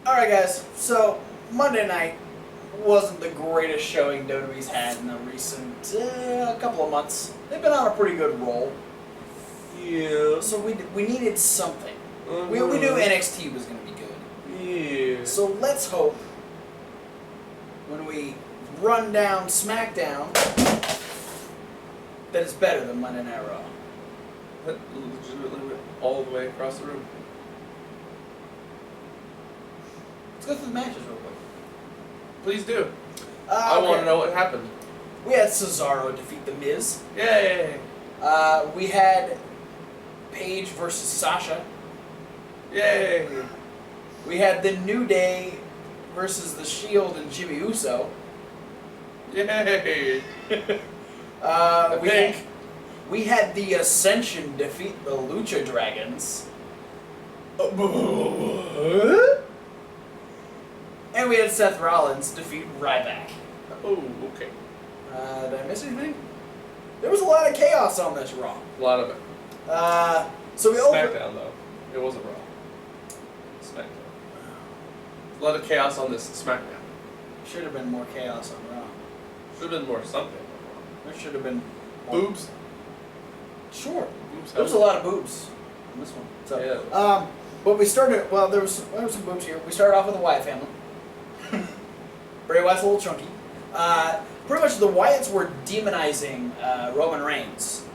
Alright guys, so Monday night wasn't the greatest showing WWE's had in the recent couple of months. They've been on a pretty good roll. Yeah. So we needed something. We knew NXT was going to be good. Yeah. So let's hope when we run down Smackdown that it's better than Monday Night Raw. That legitimately went all the way across the room. Let's go through the matches real quick. Please do. I want to know what happened. We had Cesaro defeat The Miz. Yay! We had Paige versus Sasha. Yay! We had the New Day versus The Shield and Jimmy Uso. Yay! We had the Ascension defeat the Lucha Dragons. And we had Seth Rollins defeat Ryback. Oh, okay. Did I miss anything? There was a lot of chaos on this Raw. A lot of it. So we Smackdown, though. It wasn't Raw. Smackdown. A lot of chaos on this Smackdown. Should have been more chaos on Raw. Should have been more something. There should have been more. Boobs? Sure. Boobs. There was a lot of boobs on this one. So, yeah. But we started, well, there was some boobs here. We started off with the Wyatt family. Bray Wyatt's a little chunky. Pretty much the Wyatts were demonizing Roman Reigns,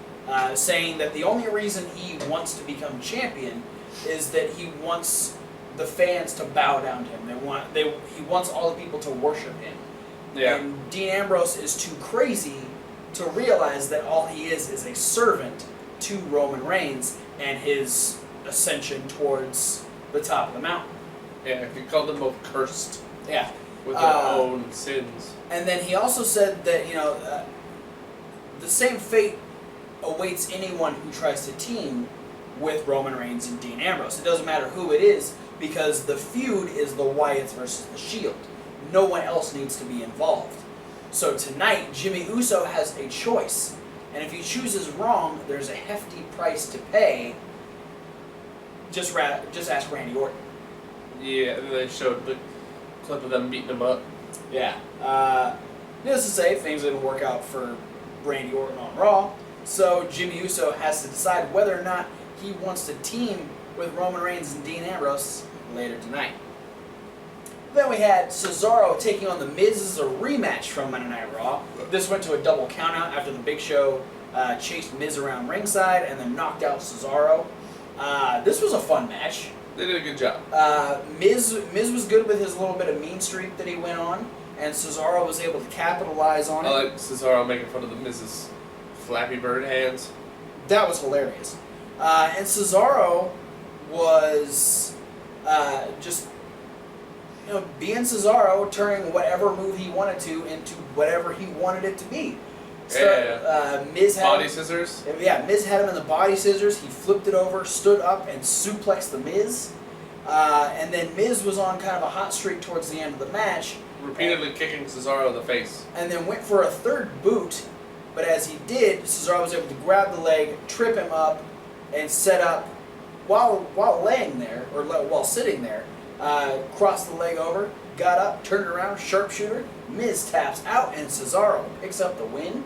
saying that the only reason he wants to become champion is that he wants the fans to bow down to him. He wants all the people to worship him. Yeah. And Dean Ambrose is too crazy to realize that all he is a servant to Roman Reigns and his ascension towards the top of the mountain. Yeah, he called them both cursed. Yeah. With their own sins. And then he also said that, the same fate awaits anyone who tries to team with Roman Reigns and Dean Ambrose. It doesn't matter who it is, because the feud is the Wyatts versus the Shield. No one else needs to be involved. So tonight, Jimmy Uso has a choice. And if he chooses wrong, there's a hefty price to pay. Just ask Randy Orton. Yeah, and then they showed the clip of them beating him up. Yeah. Needless to say, things didn't work out for Randy Orton on Raw. So Jimmy Uso has to decide whether or not he wants to team with Roman Reigns and Dean Ambrose later tonight. Then we had Cesaro taking on The Miz as a rematch from Monday Night Raw. This went to a double countout after the Big Show chased Miz around ringside and then knocked out Cesaro. This was a fun match. They did a good job. Miz was good with his little bit of mean streak that he went on, and Cesaro was able to capitalize on it. I like Cesaro making fun of the Miz's Flappy Bird hands. That was hilarious. And Cesaro was just being Cesaro, turning whatever move he wanted to into whatever he wanted it to be. So, Miz had body scissors? Yeah, Miz had him in the body scissors. He flipped it over, stood up, and suplexed the Miz. And then Miz was on kind of a hot streak towards the end of the match. Repeatedly kicking Cesaro in the face. And then went for a third boot, but as he did, Cesaro was able to grab the leg, trip him up, and set up, while laying there, or while sitting there, crossed the leg over, got up, turned around, sharpshooter. Miz taps out, and Cesaro picks up the win.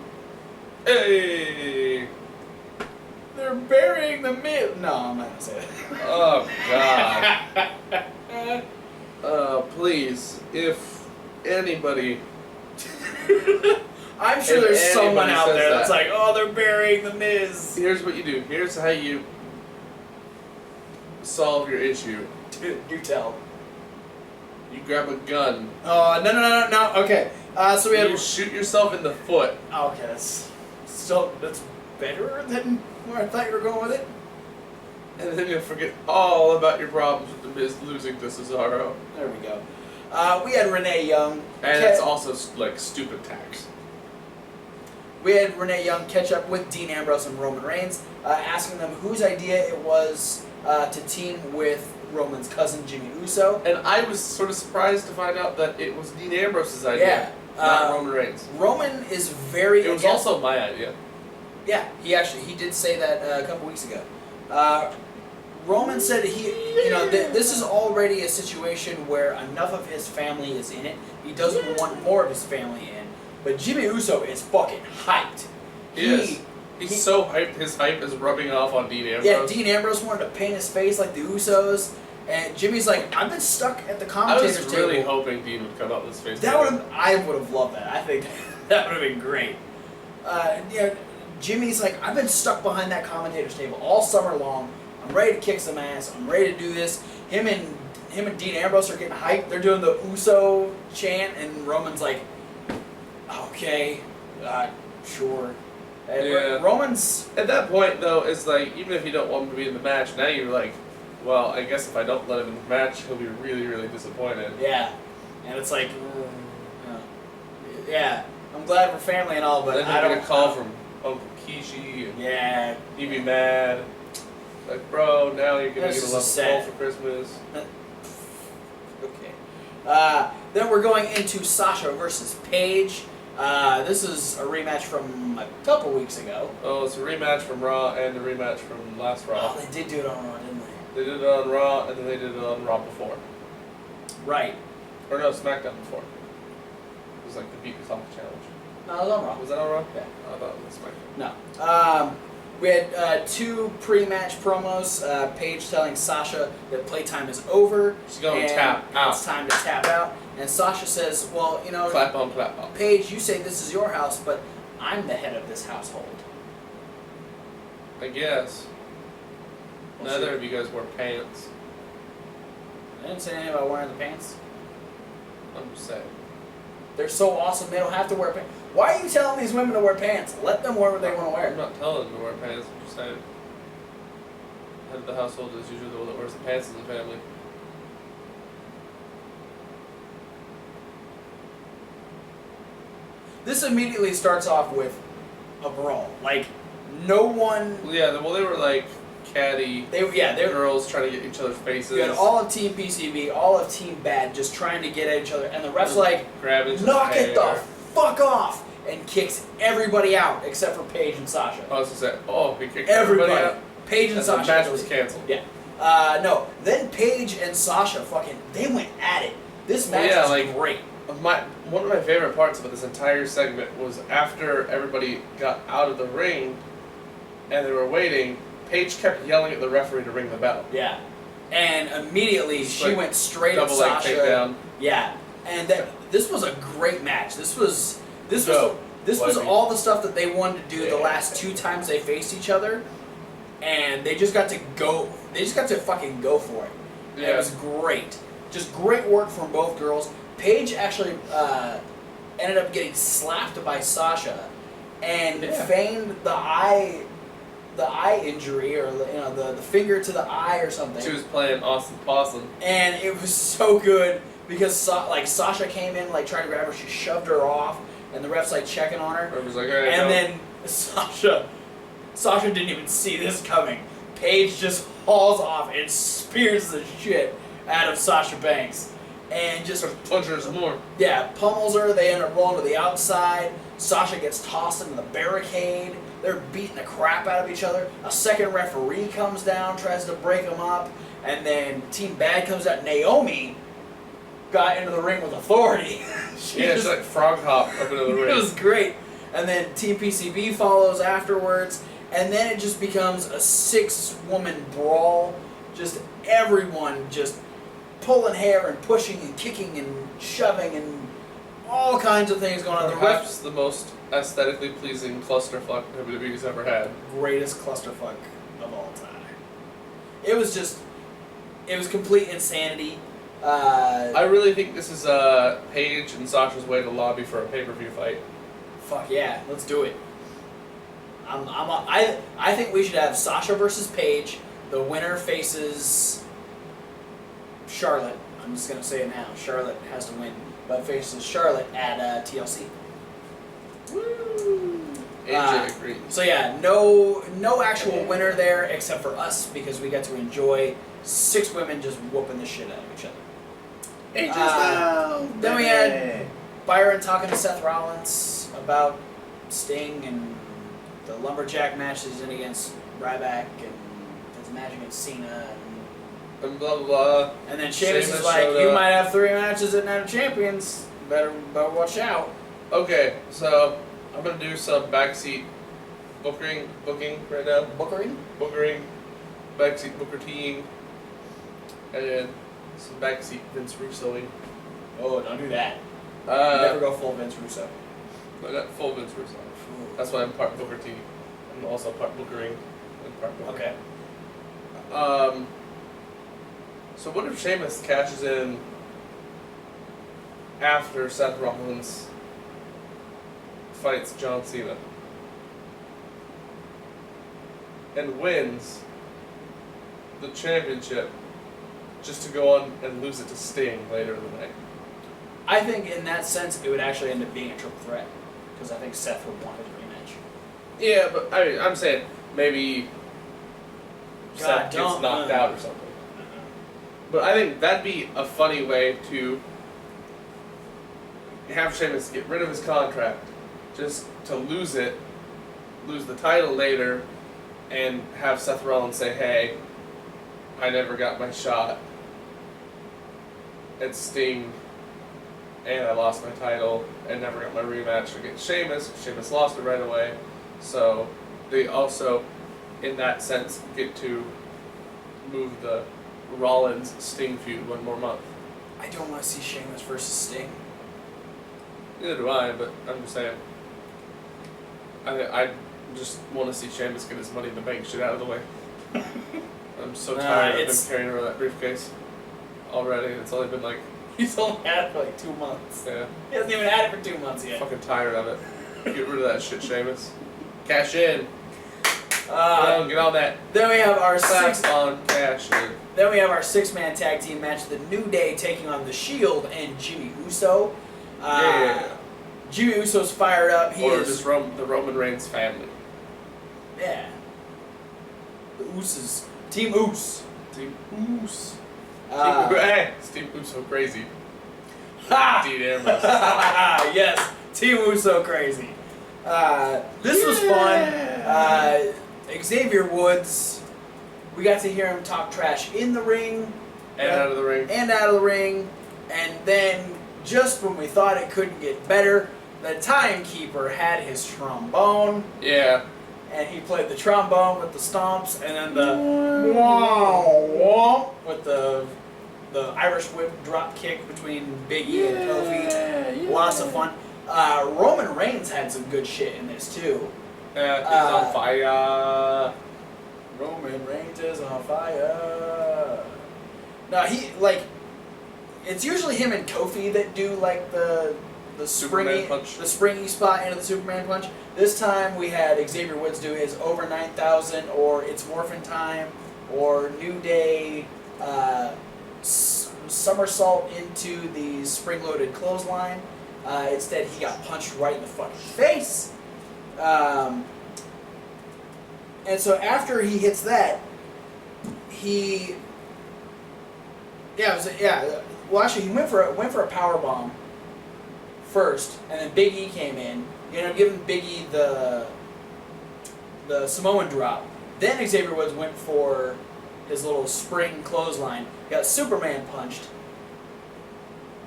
Hey! They're burying the Miz. No, I'm not going to say that. Oh, God. Please, if anybody... I'm sure there's someone out there that's like, oh, they're burying the Miz. Here's what you do. Here's how you solve your issue. Do tell. You grab a gun. Oh, no. Okay. So we had... You shoot yourself in the foot. Okay, that's better than where I thought you were going with it. And then you'll forget all about your problems with the Miz losing to Cesaro. There we go. We had Renee Young. And it's also like stupid tax. We had Renee Young catch up with Dean Ambrose and Roman Reigns, asking them whose idea it was to team with Roman's cousin Jimmy Uso. And I was sort of surprised to find out that it was Dean Ambrose's idea, not Roman Reigns. Roman is very... It was also my idea. Yeah, he did say that a couple weeks ago. Roman said this is already a situation where enough of his family is in it. He doesn't want more of his family in. But Jimmy Uso is fucking hyped. He's so hyped. His hype is rubbing off on Dean Ambrose. Yeah, Dean Ambrose wanted to paint his face like the Usos, and Jimmy's like, I've been stuck at the commentator's table. I was really hoping Dean would come out with his face. I would have loved that. I think that would have been great. Jimmy's like, I've been stuck behind that commentator's table all summer long. I'm ready to kick some ass. I'm ready to do this. Him and Dean Ambrose are getting hyped. They're doing the Uso chant, and Roman's like, okay, sure. And Roman's... At that point, though, it's like, even if you don't want him to be in the match, now you're like, well, I guess if I don't let him in the match, he'll be really, really disappointed. Yeah. And it's like, yeah, I'm glad we're family and all, but then I don't... get a call from Uncle Kishi, and yeah, he'd be mad. Like, bro, now you're going to get a love call for Christmas. Okay. Then we're going into Sasha versus Paige. This is a rematch from a couple weeks ago. Oh, it's a rematch from Raw and a rematch from last Raw. Oh, they did do it on Raw, didn't they? They did it on Raw, and then they did it on Raw before. Right. Or no, SmackDown before. It was like the Beat the Talk challenge. No, it was on Raw. Was that on Raw? Yeah. I thought it was SmackDown. No. We had two pre-match promos. Paige telling Sasha that playtime is over. She's going to tap out. It's time to tap out. And Sasha says, well, clap on, clap on. Paige, you say this is your house, but I'm the head of this household. I guess. Neither of you guys wear pants. I didn't say anything about wearing the pants. I'm just saying. They're so awesome, they don't have to wear pants. Why are you telling these women to wear pants? Let them wear what they want to wear. I'm not telling them to wear pants, I'm just saying. Head of the household is usually the one that wears the pants in the family. This immediately starts off with a brawl. Like, no one... Yeah, well, they were like catty girls trying to get each other's faces. You had all of Team PCB, all of Team Bad just trying to get at each other, and the ref's like, knock it the fuck off, and kicks everybody out except for Paige and Sasha. I was going to say, he kicked everybody out? Paige and Sasha. The match was canceled. Yeah. No, then Paige and Sasha they went at it. This match was great. One of my favorite parts about this entire segment was after everybody got out of the ring and they were waiting, Paige kept yelling at the referee to ring the bell. Yeah. And immediately she went straight at Sasha. Takedown. Yeah. And this was a great match. This was all the stuff that they wanted to do the last two times they faced each other, and they just got to go. They just got to fucking go for it. Yeah. It was great. Just great work from both girls. Paige actually ended up getting slapped by Sasha, and feigned the eye injury, or the finger to the eye or something. She was playing Austin Possum, and it was so good because Sasha came in trying to grab her, she shoved her off, and the ref's checking on her. It was like, hey, and then Sasha didn't even see this coming. Paige just hauls off and spears the shit out of Sasha Banks. And just punches more. Yeah, pummels her. They end up rolling to the outside. Sasha gets tossed into the barricade. They're beating the crap out of each other. A second referee comes down, tries to break them up, and then Team Bad comes out. Naomi got into the ring with authority. she frog hopped up into the ring. It was great. And then Team PCB follows afterwards, and then it just becomes a 6-woman brawl. Just everyone just pulling hair and pushing and kicking and shoving and all kinds of things going on. Perhaps the most aesthetically pleasing clusterfuck WWE's ever had. Greatest clusterfuck of all time. It was complete insanity. I really think this is Paige and Sasha's way to lobby for a pay-per-view fight. Fuck yeah, let's do it. I think we should have Sasha versus Paige. The winner faces Charlotte. I'm just gonna say it now. Charlotte has to win, but faces Charlotte at TLC. Woo! AJ agrees. So yeah, no actual winner there except for us because we got to enjoy 6 women just whooping the shit out of each other. Then we had Byron talking to Seth Rollins about Sting and the LumberJack match he's in against Ryback and his the match against Cena and blah blah blah. and then Sheamus is Sheamus like, showed you up. might have 3 matches at Night of Champions. Better watch out. Okay, so I'm gonna do some backseat booking right now. Bookering? Backseat Booker T-ing, and then some backseat Vince Russoing. Oh, don't do that. Never go full Vince Russo. I got full Vince Russo. That's why I'm part Booker T. I'm also part Bookering and part Booker. Okay. So what if Sheamus cashes in after Seth Rollins fights John Cena and wins the championship just to go on and lose it to Sting later in the night? I think in that sense it would actually end up being a triple threat because I think Seth would want his rematch. Yeah, but I mean, I'm saying maybe Seth gets knocked out or something. But I think that'd be a funny way to have Sheamus get rid of his contract, just to lose it, lose the title later, and have Seth Rollins say, hey, I never got my shot at Sting, and I lost my title, and never got my rematch against Sheamus. Sheamus lost it right away, so they also, in that sense, get to move the Rollins-Sting feud one more month. I don't want to see Sheamus versus Sting. Neither do I, but I'm just saying. I just want to see Sheamus get his Money in the Bank shit out of the way. I'm so tired of him carrying around that briefcase already. It's only been like... He's only had it for like 2 months. Yeah. He hasn't even had it for 2 months yet. Fucking tired of it. Get rid of that shit, Sheamus. Cash in. Get on that. Then we have our Fast on cash in. Then we have our 6-man tag team match: The New Day taking on The Shield and Jimmy Uso. Yeah. Jimmy Uso's fired up. He is just the Roman Reigns family. Yeah. The Usos. Team Us. Team Us. It's Team Uso crazy. Ha! Dean Ambrose. Yes. Team Uso crazy. This was fun. Xavier Woods. We got to hear him talk trash in the ring. And out of the ring. And then, just when we thought it couldn't get better, the timekeeper had his trombone. Yeah. And he played the trombone with the stomps, and then the wah with the Irish whip drop kick between Big E and Kofi. Lots of fun. Roman Reigns had some good shit in this too. Yeah, he's on fire. Roman Reigns is on fire. No, it's usually him and Kofi that do like the Superman punch. The springy spot into the Superman punch. This time we had Xavier Woods do his over 9,000 or It's Morphin' Time or New Day somersault into the spring-loaded clothesline. Instead, he got punched right in the fucking face. And so after he hits that, well, actually, he went for a power bomb first, and then Big E came in. He ended up giving Big E the Samoan drop. Then Xavier Woods went for his little spring clothesline. Got Superman punched.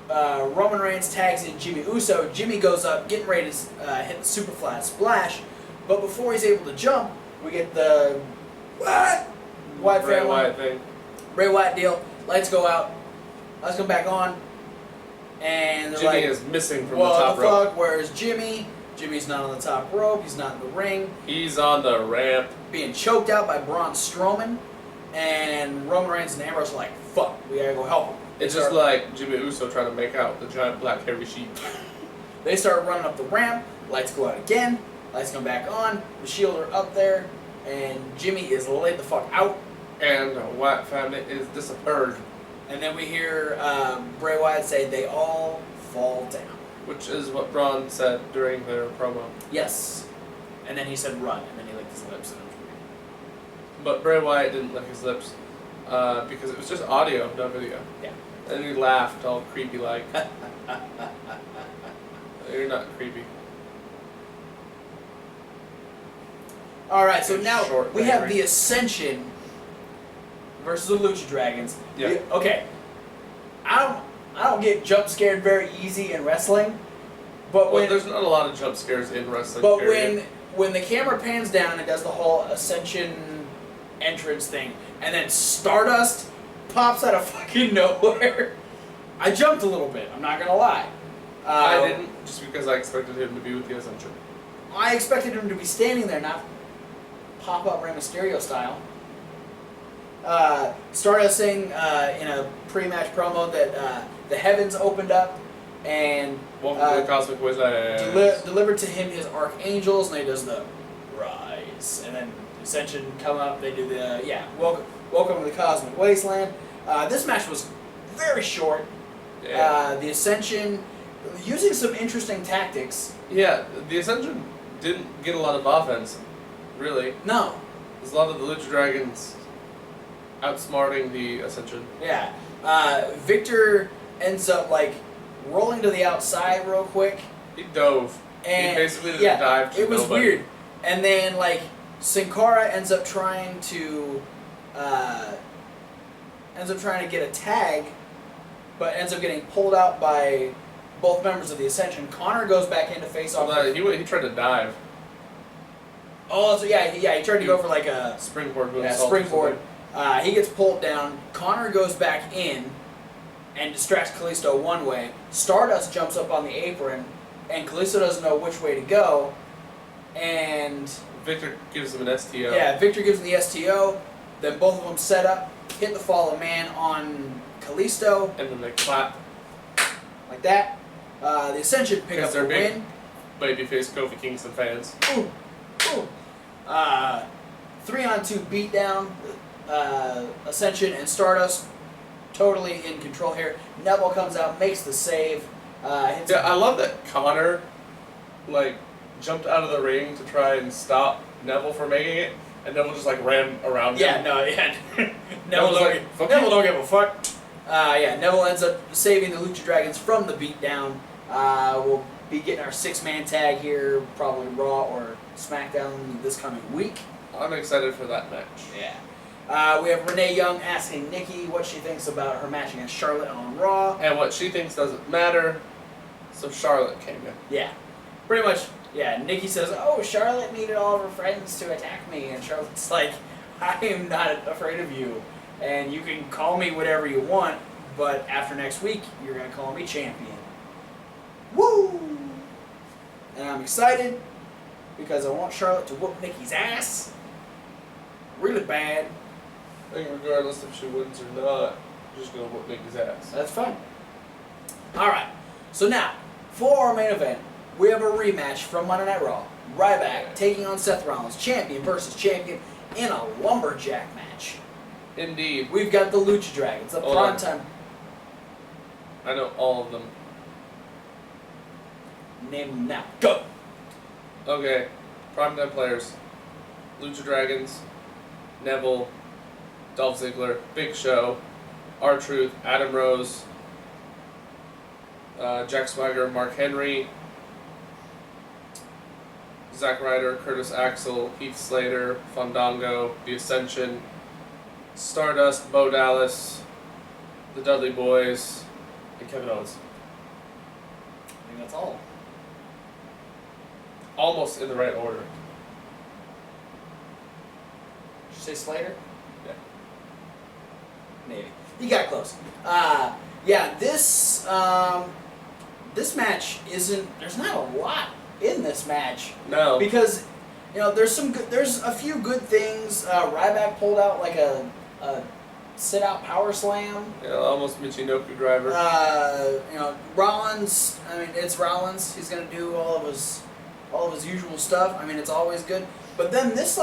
Roman Reigns tags in Jimmy Uso. Jimmy goes up, getting ready to hit the super flat splash. But before he's able to jump, we get the Wyatt Bray Wyatt thing. Bray Wyatt deal. Lights go out. Lights come back on. And they're Jimmy like, is missing from the top rope. What the fuck? Where's Jimmy? Jimmy's not on the top rope. He's not in the ring. He's on the ramp. Being choked out by Braun Strowman. And Roman Reigns and Ambrose are like, fuck, we gotta go help him. It's just like Jimmy Uso trying to make out the giant black hairy sheep. They start running up the ramp. Lights go out again. Lights come back on. The Shield are up there. And Jimmy is laid the fuck out. And the Wyatt family is disappeared. And then we hear Bray Wyatt say they all fall down. Which is what Braun said during their promo. Yes. And then he said run. And then he licked his lips. And it was weird. But Bray Wyatt didn't lick his lips because it was just audio, no video. Yeah. And he laughed all creepy like. You're not creepy. Alright, so You're now short, we have angry. the ascension versus the Lucha Dragons. Yeah. Okay. I don't get jump scared very easy in wrestling, but Well, there's not a lot of jump scares in wrestling. but period. when the camera pans down and does the whole Ascension entrance thing, and then Stardust pops out of fucking nowhere, I jumped a little bit. I'm not gonna lie. I didn't, just because I expected him to be with the Ascension. I expected him to be standing there, not pop up Rey Mysterio style. Stardust saying in a pre-match promo that the heavens opened up and Welcome to the Cosmic Wizards. delivered to him his archangels, and he does the rise, and then Ascension come up. They do the welcome to the Cosmic Wasteland. This match was very short. Yeah. The Ascension using some interesting tactics. Yeah, the Ascension didn't get a lot of offense, really. No. There's a lot of the Lucha Dragons outsmarting the Ascension. Yeah. Victor ends up rolling to the outside real quick. He dove. And he basically did a dive to it was nobody. weird. And then Sin Cara ends up trying to get a tag, but ends up getting pulled out by both members of the Ascension. Connor goes back in to face off. He tried to dive. Oh, so he tried to go for a Springboard move. springboard. He gets pulled down. Connor goes back in and distracts Kalisto one way. Stardust jumps up on the apron, and Kalisto doesn't know which way to go. And Victor gives him an STO. yeah, Victor gives him the STO. Then both of them set up, hit the Fall of Man on Kalisto. And then they clap. Like that. The Ascension pick up the Because they're win. Babyface Kofi Kingston fans. Ooh. 3-on-2 beatdown. Ascension and Stardust totally in control here. Neville comes out, makes the save. Hits Yeah, I love that Connor, jumped out of the ring to try and stop Neville from making it, and Neville just ran around him. Neville was like, "Fuck Neville you." don't give a fuck. Neville ends up saving the Lucha Dragons from the beatdown. We'll be getting our 6-man tag here, probably Raw or SmackDown this coming week. I'm excited for that match. Yeah. We have Renee Young asking Nikki what she thinks about her match against Charlotte on Raw. And what she thinks doesn't matter, so Charlotte came in. Yeah. Pretty much, yeah. Nikki says, oh, Charlotte needed all of her friends to attack me. And Charlotte's like, I am not afraid of you. And you can call me whatever you want, but after next week, you're going to call me champion. Woo! And I'm excited because I want Charlotte to whoop Nikki's ass really bad. I think regardless if she wins or not, she's just going to whoop Nikki's ass. That's fine. Alright, so now, for our main event, we have a rematch from Monday Night Raw. Ryback taking on Seth Rollins, champion versus champion, in a LumberJack match. Indeed. We've got the Lucha Dragons, the Hold on. primetime. I know all of them. Name them now. Go! Okay, primetime players. Lucha Dragons, Neville, Dolph Ziggler, Big Show, R-Truth, Adam Rose, Jack Swagger, Mark Henry, Zack Ryder, Curtis Axel, Heath Slater, Fandango, The Ascension, Stardust, Bo Dallas, the Dudley Boys, and Kevin Owens. I think that's all. Almost in the right order. Did you say Slater? Yeah. Maybe. You got close. This match isn't. There's not a lot in this match No. because there's a few good things. Ryback pulled out a sit-out power slam. Yeah, almost Michinoku driver. Rollins. I mean, it's Rollins. He's gonna do all of his usual stuff. I mean, it's always good. But then this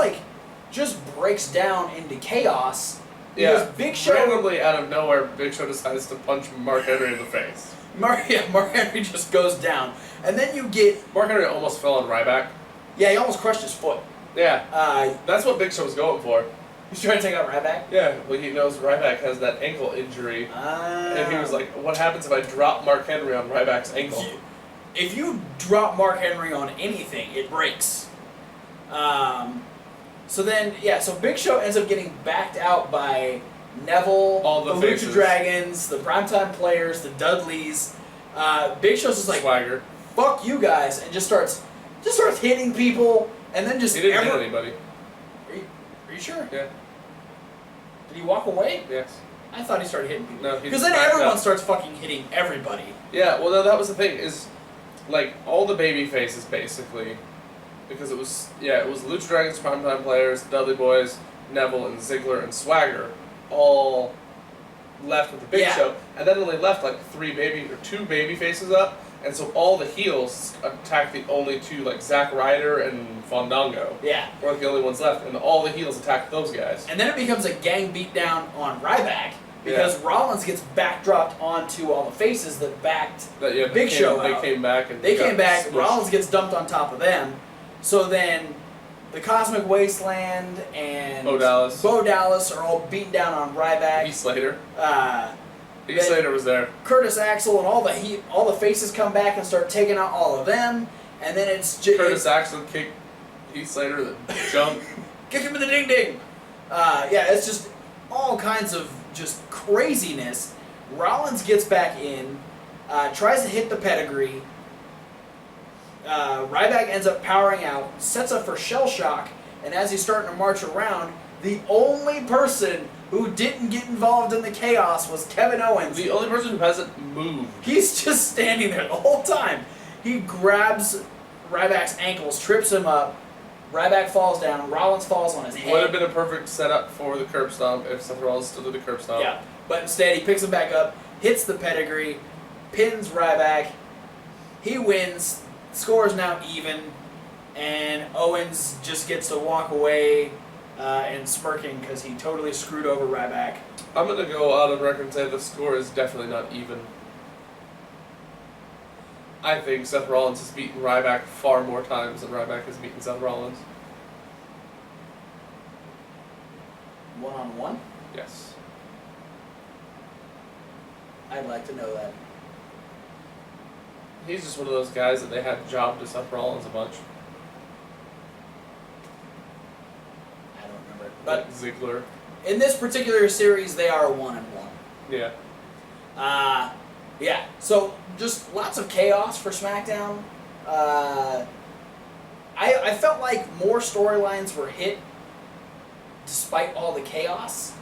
just breaks down into chaos. Because Big Show randomly out of nowhere, Big Show decides to punch Mark Henry in the face. Mark Henry just goes down, and then you get Mark Henry almost fell on Ryback. he almost crushed his foot. Yeah, that's what Big Show was going for. He's trying to take out Ryback. Yeah, well, he knows Ryback has that ankle injury, and he was like, "What happens if I drop Mark Henry on Ryback's ankle?" If you drop Mark Henry on anything, it breaks. So Big Show ends up getting backed out by Neville, all the Lucha faces. Dragons, the Primetime Players, the Dudleys. Big Show's just like, Swagger. fuck you guys, and just starts hitting people, and then just He didn't hit anybody. Are you sure? Yeah. Did he walk away? Yes. I thought he started hitting people. No, because then everyone starts fucking hitting everybody. Yeah, well, no, that was the thing, is, like, all the baby faces, basically, because it was Lucha Dragons, Primetime Players, Dudley Boys, Neville, and Ziggler, and Swagger, all left with the Big Show, and then only left, like, two baby faces up, and so all the heels attacked the only two, like, Zack Ryder and Fandango. Yeah. Were like the only ones left, and all the heels attacked those guys. And then it becomes a gang beatdown on Ryback, because Rollins gets backdropped onto all the faces that backed Big Show out. They came back. And they came back, smushed. Rollins gets dumped on top of them, so then the Cosmic Wasteland and Bo Dallas are all beaten down on Ryback. Heath Slater. Heath Slater was there. Curtis Axel and all the faces come back and start taking out all of them, and then it's just Curtis Axel kicked Heath Slater the junk. Kick him in the ding ding. It's just all kinds of just craziness. Rollins gets back in, tries to hit the pedigree. Ryback ends up powering out, sets up for shell shock, and as he's starting to march around, the only person who didn't get involved in the chaos was Kevin Owens. The only person who hasn't moved. He's just standing there the whole time. He grabs Ryback's ankles, trips him up. Ryback falls down. Rollins falls on his head. Would have been a perfect setup for the curb stomp if Seth Rollins still did the curb stomp. Yeah, but instead he picks him back up, hits the pedigree, pins Ryback. He wins. Score is now even, and Owens just gets to walk away and smirking because he totally screwed over Ryback. I'm going to go out on record and say the score is definitely not even. I think Seth Rollins has beaten Ryback far more times than Ryback has beaten Seth Rollins. 1-on-1? Yes. I'd like to know that. He's just one of those guys that they had jobbed to Seth Rollins a bunch. I don't remember. But Ziggler. in this particular series, they are 1-1. Yeah. So just lots of chaos for SmackDown. I felt like more storylines were hit despite all the chaos,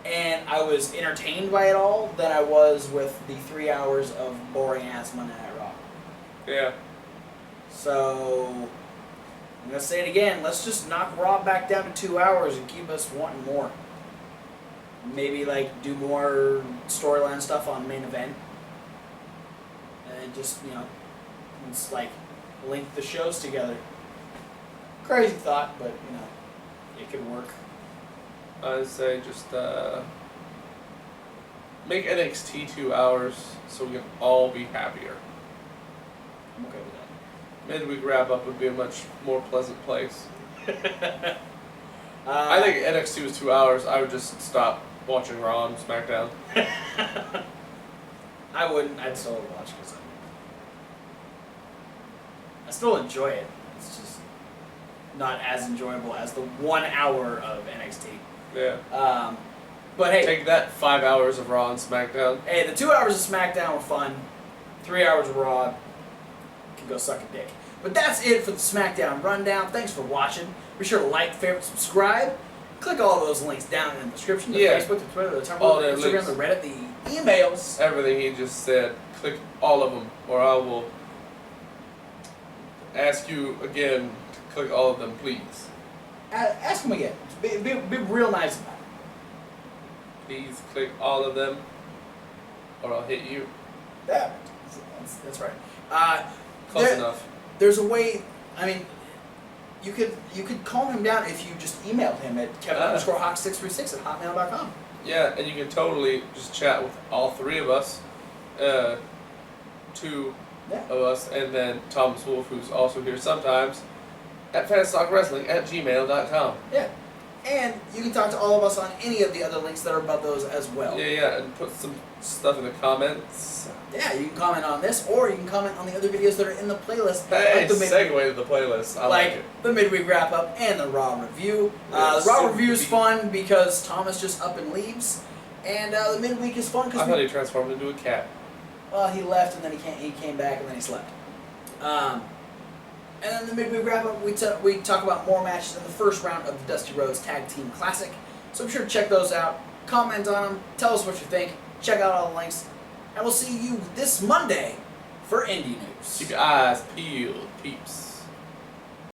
and I was entertained by it all than I was with the 3 hours of boring ass Monday Night Raw. Yeah. So I'm gonna say it again. Let's just knock Raw back down to 2 hours and keep us wanting more. Maybe like do more storyline stuff on main event, and just it's like link the shows together. Crazy thought, but it could work. I'd say just make NXT 2 hours so we can all be happier. I'm okay with Midweek wrap up would be a much more pleasant place. that. I think NXT was 2 hours. I would just stop watching Raw and SmackDown. I wouldn't. I'd still watch because I still enjoy it. It's just not as enjoyable as the 1 hour of NXT. Yeah. But hey, Take that 5 hours of Raw and SmackDown. hey, the 2 hours of SmackDown were fun. 3 hours of Raw can go suck a dick. But that's it for the SmackDown rundown. Thanks for watching. Be sure to like, favorite, subscribe. Click all those links down in the description. The Facebook, the Twitter, the Tumblr, the Instagram, the Reddit, the emails. Everything he just said. Click all of them, or I will ask you again to click all of them, please. Ask them again. Be real nice about it. Please click all of them, or I'll hit you. Yeah, that's right. Close enough. There's a way. I mean, you could calm him down if you just emailed him at Kevin_Hawk636@hotmail.com. Yeah, and you can totally just chat with all three of us, two of us, and then Thomas Wolf, who's also here sometimes, at fantastalkwrestling@gmail.com. Yeah. And you can talk to all of us on any of the other links that are above those as well. Yeah, and put some stuff in the comments. Yeah, you can comment on this, or you can comment on the other videos that are in the playlist. Hey, like the segue to the playlist. I like it. the midweek wrap up and the Raw review. The Raw review is fun because Thomas just up and leaves, and the midweek is fun because I thought he transformed into a cat. well, he left and then he came back and then he slept. And then the midweek wrap up, we talk about more matches in the first round of the Dusty Rhodes Tag Team Classic. So be sure to check those out. Comment on them. Tell us what you think. Check out all the links. And we'll see you this Monday for Indie News. Keep your eyes peeled, peeps.